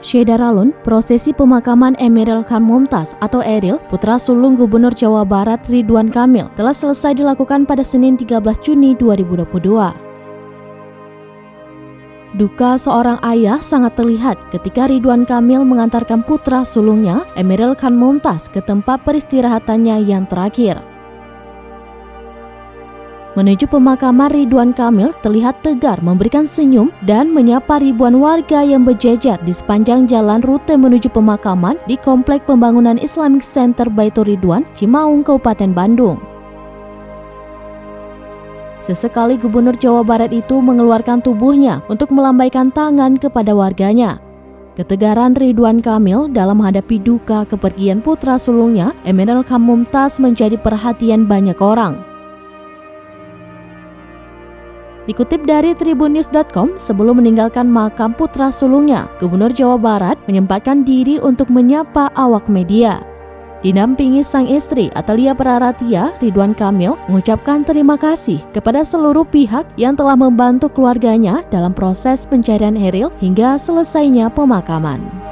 Syederalun, prosesi pemakaman Emeril Khan Mumtaz atau Eril, putra sulung Gubernur Jawa Barat Ridwan Kamil, telah selesai dilakukan pada Senin 13 Juni 2022. Duka seorang ayah sangat terlihat ketika Ridwan Kamil mengantarkan putra sulungnya, Emeril Khan Mumtaz, ke tempat peristirahatannya yang terakhir. Menuju pemakaman, Ridwan Kamil terlihat tegar memberikan senyum dan menyapa ribuan warga yang berjejer di sepanjang jalan rute menuju pemakaman di Komplek Pembangunan Islamic Center Baitur Ridwan, Cimaung, Kabupaten Bandung. Sesekali Gubernur Jawa Barat itu mengeluarkan tubuhnya untuk melambaikan tangan kepada warganya. Ketegaran Ridwan Kamil dalam menghadapi duka kepergian putra sulungnya, Emeril Khan Mumtaz, menjadi perhatian banyak orang. Dikutip dari tribunnews.com, sebelum meninggalkan makam putra sulungnya, Gubernur Jawa Barat menyempatkan diri untuk menyapa awak media. Didampingi sang istri Atalia Praratia, Ridwan Kamil mengucapkan terima kasih kepada seluruh pihak yang telah membantu keluarganya dalam proses pencarian Eril hingga selesainya pemakaman.